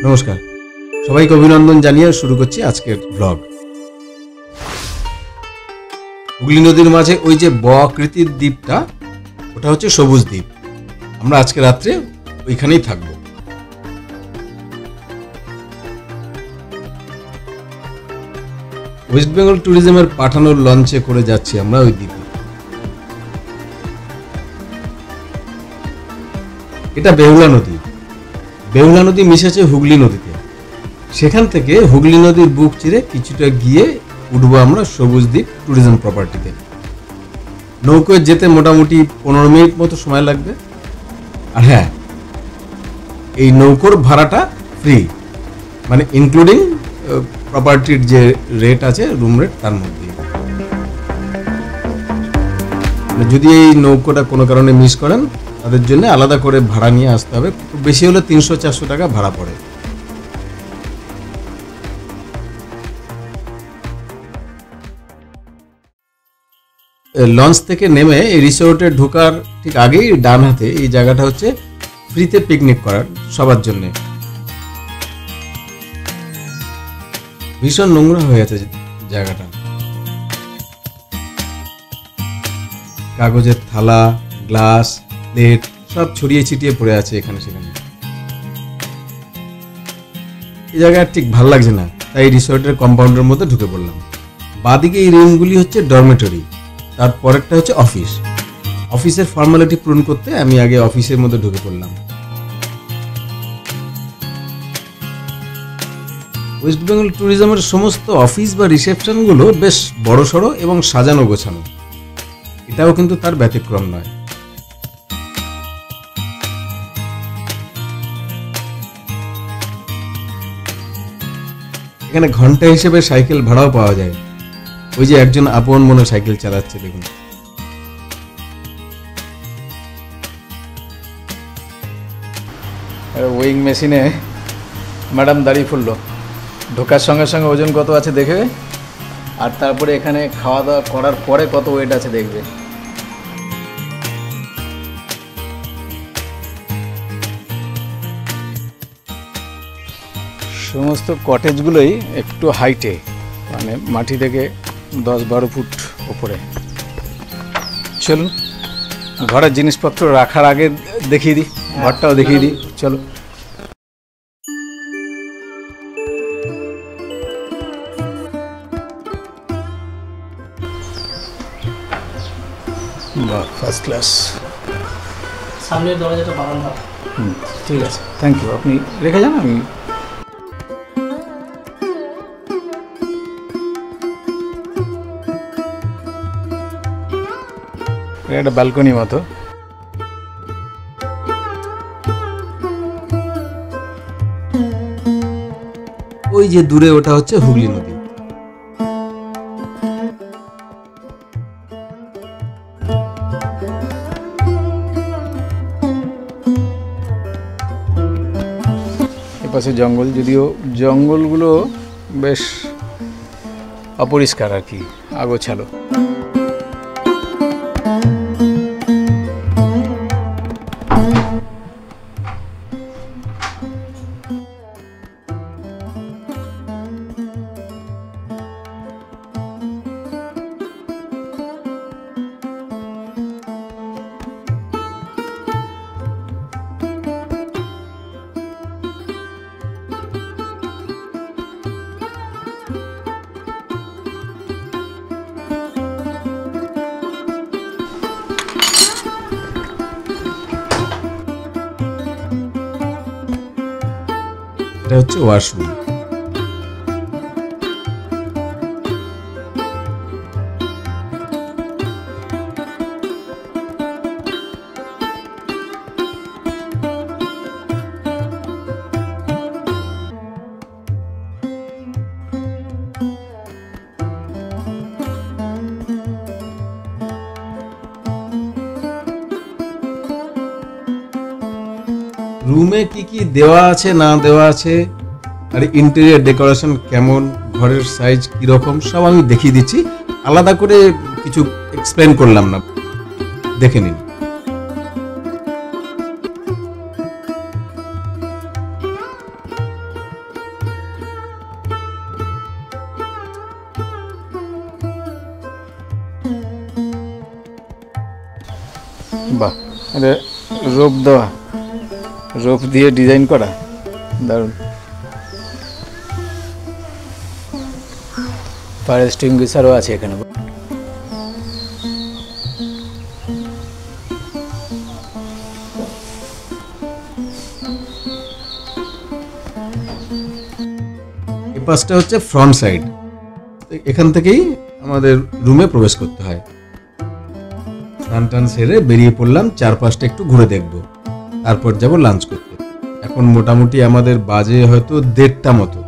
নমস্কার, সবাইকে অভিনন্দন জানিয়ে শুরু করছি আজকের ব্লগ। হুগলি নদীর মাঝে ওই যে ব আকৃতির দ্বীপটা, ওটা হচ্ছে সবুজ দ্বীপ। আমরা আজকে রাত্রে ওইখানেই থাকবো। ওয়েস্ট বেঙ্গল ট্যুরিজমের পাঠানোর লঞ্চে করে যাচ্ছি আমরা ওই দ্বীপে। এটা বেহুলা নদী। বেহুলা নদী মিশেছে হুগলি নদীতে। সেখান থেকে হুগলি নদীর বুক চিরে কিছুটা গিয়ে উঠবো আমরা সবুজ দ্বীপ ট্যুরিজম প্রপার্টিতে। নৌকোয় যেতে মোটামুটি 15 মিনিট মতো সময় লাগবে। আর হ্যাঁ, এই নৌকোর ভাড়াটা ফ্রি, মানে ইনক্লুডিং প্রপার্টির যে রেট আছে, রুম রেট, তার মধ্যে। যদি এই নৌকোটা কোনো কারণে মিস করেন, তাদের জন্য আলাদা করে ভাড়া নিয়ে আসতে হবে। খুব বেশি হলে 300-400 টাকা ভাড়া পড়ে। লঞ্চ থেকে নেমে এই রিসোর্টে ঢোকার ঠিক আগেই ডান হাতে এই জায়গাটা হচ্ছে ফ্রিতে পিকনিক করার সবার জন্য। ভীষণ নোংরা হয়ে আছে জায়গাটা। কাগজের থালা, গ্লাস, প্লেট সব ছড়িয়ে ছিটিয়ে পড়ে আছে এখানে সেখানে। এই জায়গা ঠিক ভালো লাগছে না, তাই রিসোর্টের কম্পাউন্ডের মধ্যে ঢুকে পড়লাম। বাদিকে এই রুমগুলি হচ্ছে ডরমেটরি, তারপরেরটা হচ্ছে অফিস। অফিসের ফর্মালিটি পূরণ করতে আমি আগে অফিসের মধ্যে ঢুকে পড়লাম। ওয়েস্ট বেঙ্গল ট্যুরিজমের সমস্ত অফিস বা রিসেপশনগুলো বেশ বড়সড় এবং সাজানো গোছানো। এটাও কিন্তু তার ব্যতিক্রম নয়। এখানে ঘন্টা হিসেবে সাইকেল ভাড়াও পাওয়া যায়। ওই যে একজন আপন মনে সাইকেল চালাচ্ছে, দেখুন। ওয়িং মেশিনে ম্যাডাম দাঁড়িয়ে পড়লো। ঢোকার সঙ্গে সঙ্গে ওজন কত আছে দেখবে, আর তারপরে এখানে খাওয়া দাওয়া করার পরে কত ওয়েট আছে দেখবে। সমস্ত কটেজগুলোই একটু হাইটে, মানে মাটি থেকে 10-12 ফুট ওপরে। চলুন ঘরের জিনিসপত্র রাখার আগে দেখিয়ে দিই, ঘরটাও দেখিয়ে দিই, চলো। বাহ, ফার্স্ট ক্লাস। সামনের দরজাটা বারান্দা। ঠিক আছে, থ্যাংক ইউ। আপনি রেখে যান, আমি একটা ব্যালকনি মতো। ওই যে দূরে ওটা হচ্ছে হুগলি নদী। এপাশে জঙ্গল, যদিও জঙ্গলগুলো বেশ অপরিষ্কার আর কি, আগোছালো। এটা হচ্ছে ওয়াশরুম। রুমে কি কি দেওয়া আছে না দেওয়া আছে, আর ইন্টেরিয়র ডেকোরেশন কেমন, ঘরের সাইজ কিরকম, সব আমি দেখিয়ে দিচ্ছি। আলাদা করে কিছু এক্সপ্লেন করলাম না, দেখে নিন। বাহ, এটা রোপ দেওয়া, রোপ দিয়ে ডিজাইন করা, দারুণ। ফায়ার এক্সটিংগুইশারও আছে এখানে। এই পাশটা হচ্ছে ফ্রন্ট সাইড, এখান থেকেই আমাদের রুমে প্রবেশ করতে হয়। স্নান টান সেরে বেরিয়ে পড়লাম, চারপাশটা একটু ঘুরে দেখব, তারপর যাব লাঞ্চ করতে। এখন মোটামুটি আমাদের বাজে হয়তো 1:30 মতো।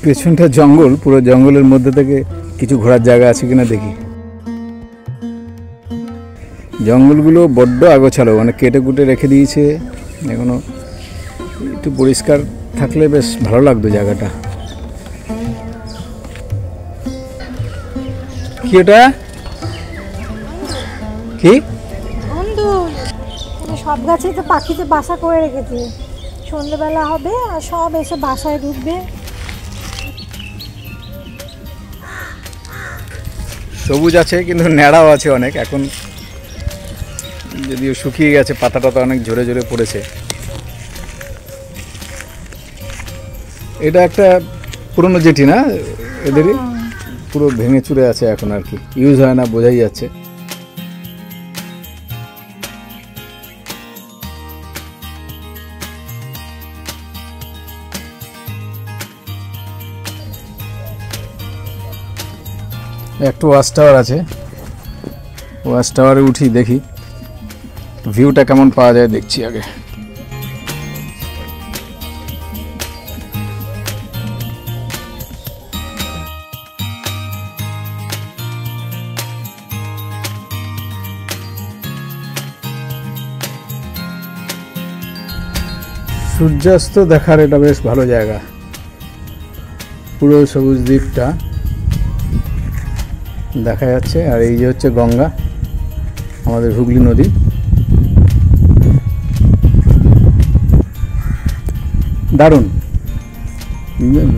পেছনটা জঙ্গল, পুরো জঙ্গলের মধ্যে থেকে কিছু ঘোরার জায়গা আছে কিনা দেখি। জঙ্গলগুলো বড্ড আগোছালো, মানে কেটে কুটে রেখে দিয়েছে, এখনো একটু পরিষ্কার থাকলে বেশ ভালো লাগতো জায়গাটা। কি ওটা, কি অন্ধুর, সব গাছে তো পাখিতে বাসা করে রেখেছে, সন্ধ্যেবেলা হবে আর সব এসে বাসায় ঢুকবে। সবুজ আছে কিন্তু ন্যাড়াও আছে অনেক, এখন যদিও শুকিয়ে গেছে, পাতা টাতা অনেক ঝরে ঝরে পড়েছে। এটা একটা পুরনো জেটি না এদেরই, পুরো ভেঙে চুরে আছে এখন, আর কি ইউজ হয় না, বোঝাই যাচ্ছে। একটু ওয়াচ টাওয়ার আছে, ওয়াচ টাওয়ারে উঠি, দেখি ভিউটা কেমন পাওয়া যায়, দেখছি আগে। সূর্যাস্ত দেখার এটা বেশ ভালো জায়গা, পুরো সবুজ দ্বীপটা দেখা যাচ্ছে। আর এই যে হচ্ছে গঙ্গা, আমাদের হুগলি নদী। দারুণ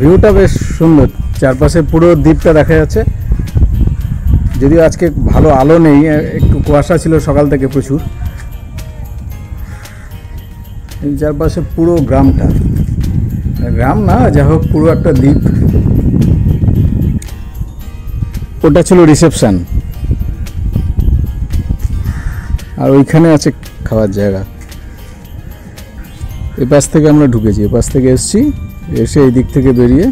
ভিউটা, বেশ সুন্দর, চারপাশে পুরো দ্বীপটা দেখা যাচ্ছে। যদিও আজকে ভালো আলো নেই, একটু কুয়াশা ছিল সকাল থেকে প্রচুর। এই চারপাশে পুরো গ্রামটা, গ্রাম না যা হোক, পুরো একটা দ্বীপ। ওটা ছিল রিসেপশন, আর ওইখানে আছে খাওয়ার জায়গা। এপাশ থেকে আমরা ঢুকেছি, এপাশ থেকে এসছি, এসে এই দিক থেকে বেরিয়ে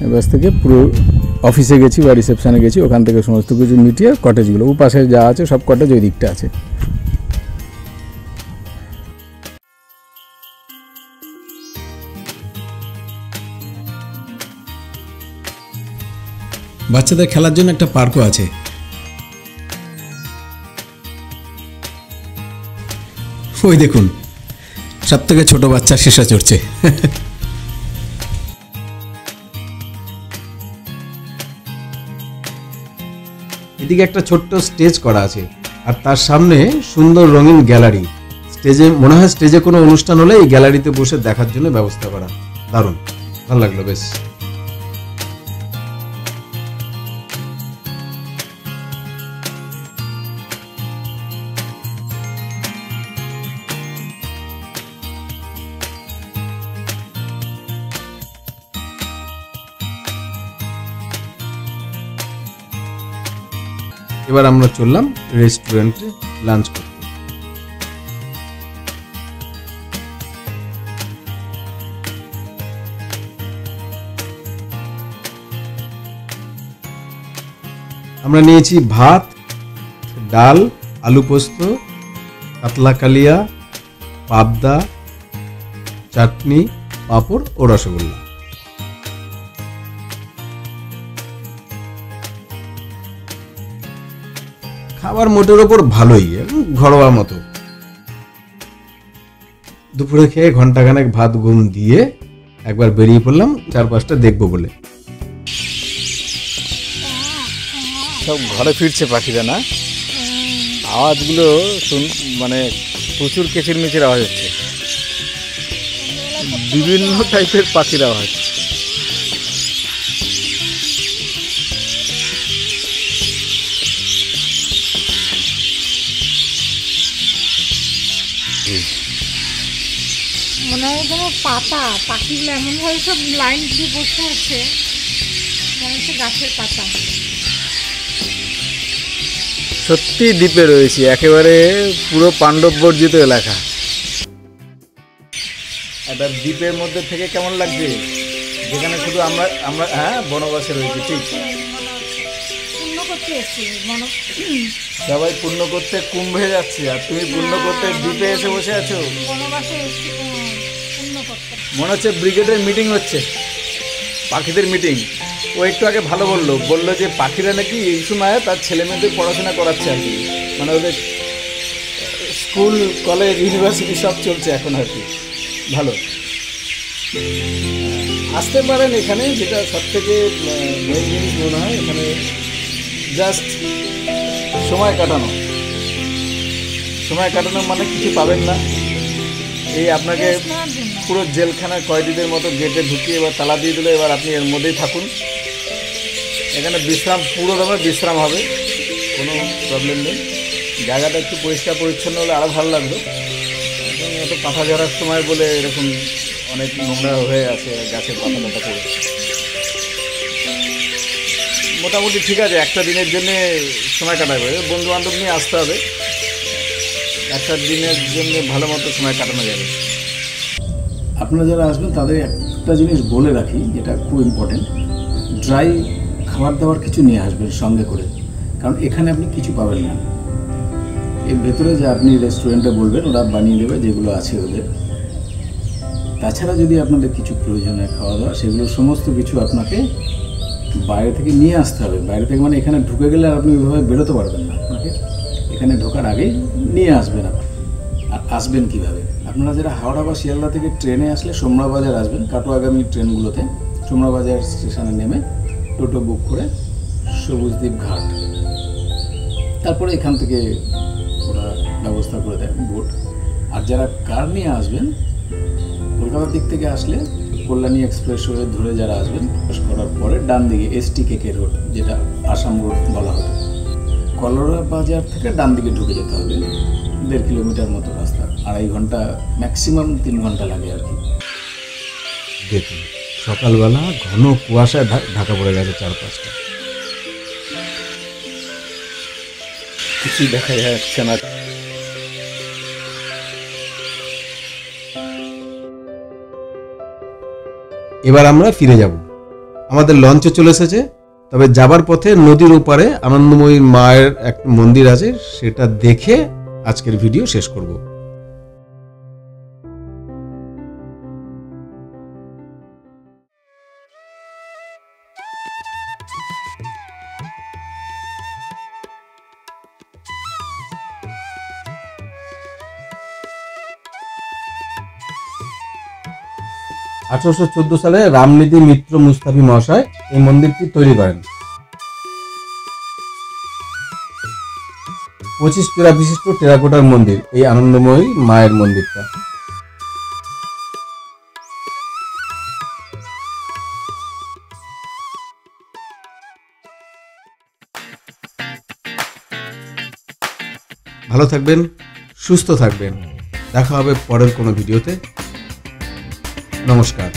এপাশ থেকে পুরো অফিসে গেছি বা রিসেপশনে গেছি, ওখান থেকে সমস্ত কিছু মিটিয়ে কটেজগুলো, ও পাশে যা আছে সব কটেজ ওই দিকটা আছে। বাচ্চাদের খেলার জন্য একটা পার্কও আছে। ওই দেখুন, সব থেকে ছোট বাচ্চা সীসা চড়ছে। এদিকে একটা ছোট্ট স্টেজ করা আছে, আর তার সামনে সুন্দর রঙিন গ্যালারি। স্টেজে মনে হয় স্টেজে কোনো অনুষ্ঠান হলে এই গ্যালারিতে বসে দেখার জন্য ব্যবস্থা করা। দারুণ, ভালো লাগলো বেশ। এবার আমরা চললাম রেস্টুরেন্টে লাঞ্চ করতে। আমরা নিয়েছি ভাত, ডাল, আলু পোস্ত, কাতলা কালিয়া, পাবদা, চাটনি, পাঁপড় ও রসগোল্লা। খাবার মোটের ওপর ভালোই, ঘরোয়া মতো। দুপুরে খেয়ে ঘন্টাখানেক ভাত ঘুম দিয়ে একবার বেরিয়ে পড়লাম চারপাশটা দেখবো বলে। সব ঘরে ফিরছে পাখিরা, না আওয়াজগুলো মানে প্রচুর কিচিরমিচির আওয়াজ হচ্ছে, বিভিন্ন টাইপের পাখির আওয়াজ। মনে হয় যেন পাতা, পাখিগুলো এমনভাবে সব লাইন দিয়ে বসে আছে, মনে হচ্ছে গাছের পাতা। সত্যি দ্বীপে রয়েছি, একেবারে পুরো পাণ্ডব বর্জিত এলাকা। একটা দ্বীপের মধ্যে থেকে কেমন লাগছে, যেখানে শুধু আমরা আমরা হ্যাঁ বনবাসে রয়েছি। ঠিক, পূর্ণ করতে এসেছি, সবাই পূর্ণ করতে কুম্ভে যাচ্ছে, আর তুমি পূর্ণ করতে দ্বীপে এসে বসে আছো। বনবাসে এসেছি পূর্ণ করতে। মনে হচ্ছে ব্রিগেডের মিটিং হচ্ছে, পাখিদের মিটিং। ও একটু আগে ভালো বললো যে পাখিরা নাকি এই সময় তার ছেলে মেয়েদের পড়াশোনা করাচ্ছে আর কি, মানে ওদের স্কুল কলেজ ইউনিভার্সিটি সব চলছে এখন আর কি। ভালো, আসতে পারেন এখানে, যেটা সব থেকে মেন জিনিস মনে হয় এখানে জাস্ট সময় কাটানো মানে কিছু পাবেন না। এই আপনাকে পুরো জেলখানার কয়েদিদের মতো গেটে ঢুকিয়ে এবার তালা দিয়ে দিলে, এবার আপনি এর মধ্যেই থাকুন। এখানে বিশ্রাম, পুরো দমে বিশ্রাম হবে, কোনো প্রবলেম নেই। জায়গাটা একটু পরিষ্কার পরিচ্ছন্ন হলে আরও ভালো লাগবে। এবং এত পাতা ঝরার সময় বলে এরকম অনেক নোংরা হয়ে আছে, গাছের পাতা পাতা পড়ে। মোটামুটি ঠিক আছে, একটা দিনের জন্যে সময় কাটাবে, বন্ধু বান্ধব নিয়ে আসতে হবে, একটা দিনের জন্য ভালো মতো সময় কাটানো যাবে। আপনারা যারা আসবেন তাদের একটা জিনিস বলে রাখি, যেটা খুব ইম্পর্টেন্ট, ড্রাই খাবার দাবার কিছু নিয়ে আসবেন সঙ্গে করে, কারণ এখানে আপনি কিছু পাবেন না। এর ভেতরে যে আপনি রেস্টুরেন্টে বলবেন, ওরা বানিয়ে দেবে যেগুলো আছে ওদের। তাছাড়া যদি আপনাদের কিছু প্রয়োজনীয় খাওয়া দাওয়া, সেগুলো সমস্ত কিছু আপনাকে বাইরে থেকে নিয়ে আসতে হবে। বাইরে থেকে মানে এখানে ঢুকে গেলে আর আপনি ওইভাবে বেরোতে পারবেন না, আপনাকে এখানে ঢোকার আগেই নিয়ে আসবেন। আর আসবেন কীভাবে? আপনারা যারা হাওড়া বা শিয়ালদা থেকে ট্রেনে আসলে সোমরাবাজার আসবেন, কাটোয়াগামী ট্রেনগুলোতে সোমরাবাজার স্টেশনে নেমে টোটো বুক করে সবুজদ্বীপ ঘাট, তারপরে এখান থেকে ওরা ব্যবস্থা করে দেয় বোট। আর যারা কার নিয়ে আসবেন, কলকাতার দিক থেকে আসলে কল্যাণী এক্সপ্রেসওয়ে ধরে যারা আসবেন, করার পরে ডান দিকে STKK রোড, যেটা আসাম রোড বলা হতো, কলোরা বাজার থেকে ডান দিকে ঢুকে যেতে হবে। 1.5 কিলোমিটার মতো রাস্তা, 2.5 ঘন্টা, ম্যাক্সিমাম 3 ঘন্টা লাগে আর কি। দেখুন সকালবেলা ঘন কুয়াশায় ঢাকা পড়ে গেছে চারপাশটা, কিছুই দেখা যাচ্ছে না। এবার আমরা ফিরে যাব। আমাদের লঞ্চে চলে এসেছে, তবে যাবার পথে নদীর ওপারে আনন্দময়ীর মায়ের এক মন্দির আছে, সেটা দেখে আজকের ভিডিও শেষ করব। সালে রামনিধি মিত্র মুস্তাফি মহাশয় এই মন্দিরটি তৈরি করেন। 25 চূড়া বিশিষ্ট টেরাকোটার মন্দির এই আনন্দময়ী মায়ের মন্দিরটা। ভালো থাকবেন, সুস্থ থাকবেন, দেখা হবে পরের কোনো ভিডিওতে। নমস্কার।